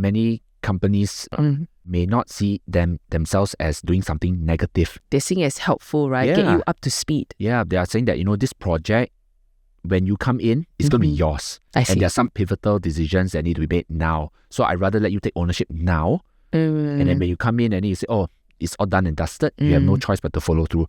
many companies may not see themselves as doing something negative. They're seeing it as helpful, right? Get you up to speed. Yeah, they are saying that, this project, when you come in, it's going to be yours. I see. And there are some pivotal decisions that need to be made now. So I'd rather let you take ownership now. And then when you come in and you say, oh, it's all done and dusted, you have no choice but to follow through.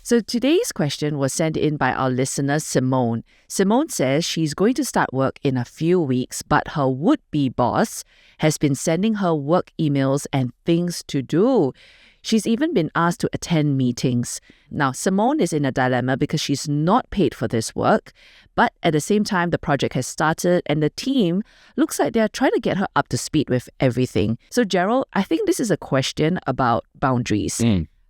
So today's question was sent in by our listener, Simone. Simone says she's going to start work in a few weeks, but her would-be boss has been sending her work emails and things to do. She's even been asked to attend meetings. Now, Simone is in a dilemma because she's not paid for this work, but at the same time, the project has started and the team looks like they're trying to get her up to speed with everything. So, Gerald, I think this is a question about boundaries.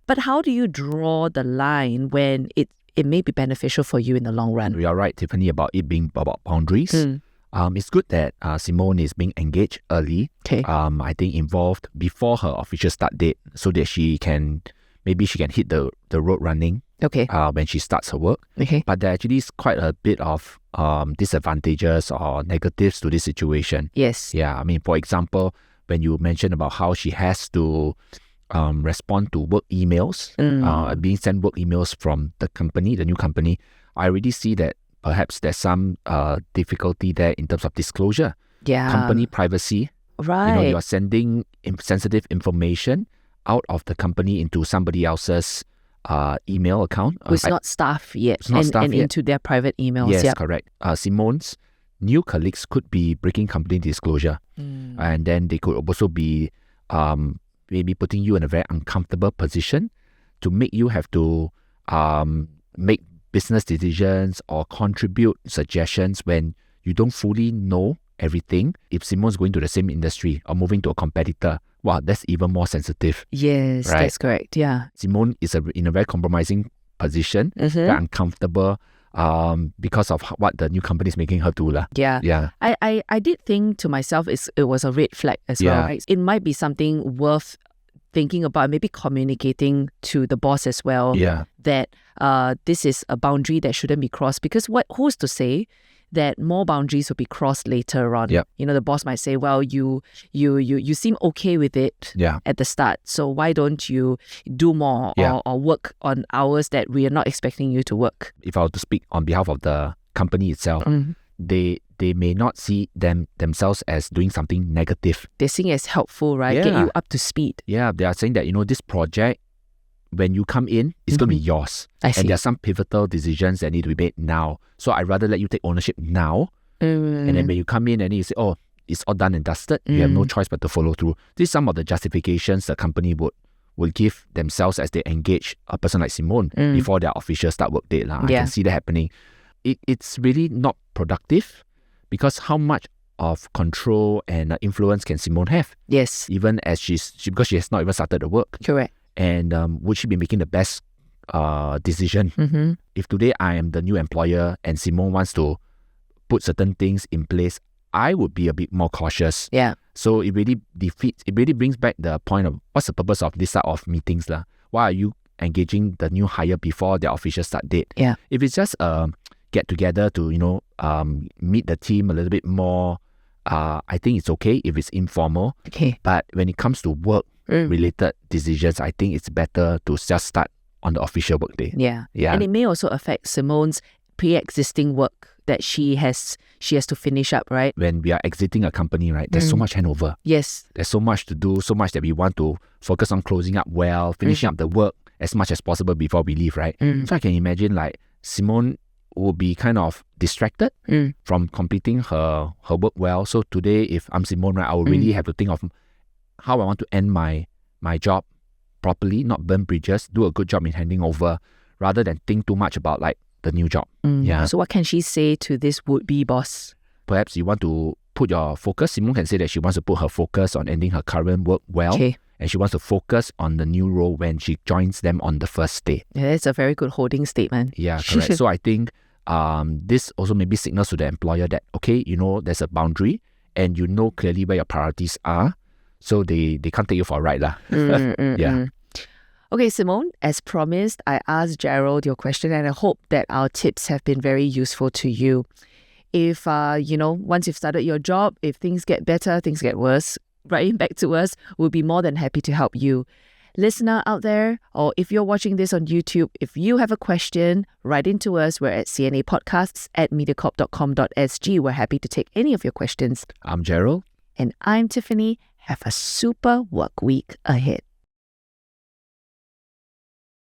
But how do you draw the line when it may be beneficial for you in the long run? You are right, Tiffany, about it being about boundaries. It's good that Simone is being engaged early. Okay. I think involved before her official start date so that she can hit the road running. Okay. When she starts her work. Okay. But there actually is quite a bit of disadvantages or negatives to this situation. Yes. Yeah, I mean, for example, when you mentioned about how she has to respond to work emails, being sent work emails from the new company, I already see that perhaps there's some difficulty there in terms of disclosure. Yeah. Company privacy. Right. You're sending sensitive information out of the company into somebody else's email account. Who's not staff yet. And into their private emails. Yes, correct. Simone's new colleagues could be breaking company disclosure. And then they could also be maybe putting you in a very uncomfortable position to make you have to make business decisions or contribute suggestions when you don't fully know everything. If Simone's going to the same industry or moving to a competitor, wow, that's even more sensitive. Yes, right? That's correct. Yeah. Simone is in a very compromising position, very uncomfortable because of what the new company is making her do. Yeah. I did think to myself it was a red flag as well. Right? It might be something worth thinking about, maybe communicating to the boss as well that this is a boundary that shouldn't be crossed, because who's to say that more boundaries will be crossed later on. The boss might say, well, you seem okay with it at the start, so why don't you do more or work on hours that we are not expecting you to work. If I were to speak on behalf of the company itself, they may not see themselves as doing something negative. They're seeing it as helpful, right? Get you up to speed. Yeah, they are saying that, this project, when you come in, it's going to be yours. I see. And there are some pivotal decisions that need to be made now. So I'd rather let you take ownership now. And then when you come in and you say, oh, it's all done and dusted, you have no choice but to follow through. These are some of the justifications the company would give themselves as they engage a person like Simone before their official start work date. I can see that happening. It's really not productive, because how much of control and influence can Simone have? Yes. Even as because she has not even started the work. Correct. And would she be making the best decision? If today I am the new employer and Simone wants to put certain things in place, I would be a bit more cautious. Yeah. So it really brings back the point of what's the purpose of this type of meetings. Why are you engaging the new hire before their official start date? Yeah. If it's just get together to meet the team a little bit more, I think it's okay if it's informal. Okay. But when it comes to work related decisions, I think it's better to just start on the official work day. Yeah. And it may also affect Simone's pre-existing work that she has to finish up, right? When we are exiting a company, right, there's so much handover. Yes. There's so much to do, so much that we want to focus on closing up well, finishing up the work as much as possible before we leave, right? So I can imagine Simone will be kind of distracted from completing her work well. So today, if I'm Simone, right, I will really have to think of how I want to end my job properly, not burn bridges, do a good job in handing over, rather than think too much about the new job. So what can she say to this would-be boss? Perhaps you want to put your focus. Simone can say that she wants to put her focus on ending her current work well. Okay. And she wants to focus on the new role when she joins them on the first day. Yeah, that's a very good holding statement. Yeah, correct. So I think this also maybe signals to the employer that, okay, there's a boundary and you know clearly where your priorities are. So they can't take you for a ride. Yeah. Okay, Simone, as promised, I asked Gerald your question and I hope that our tips have been very useful to you. If, once you've started your job, if things get better, things get worse, write back to us. We'll be more than happy to help you. Listener out there, or if you're watching this on YouTube, if you have a question, write into us. We're at cnapodcasts@mediacorp.com.sg. We're happy to take any of your questions. I'm Gerald. And I'm Tiffany. Have a super work week ahead.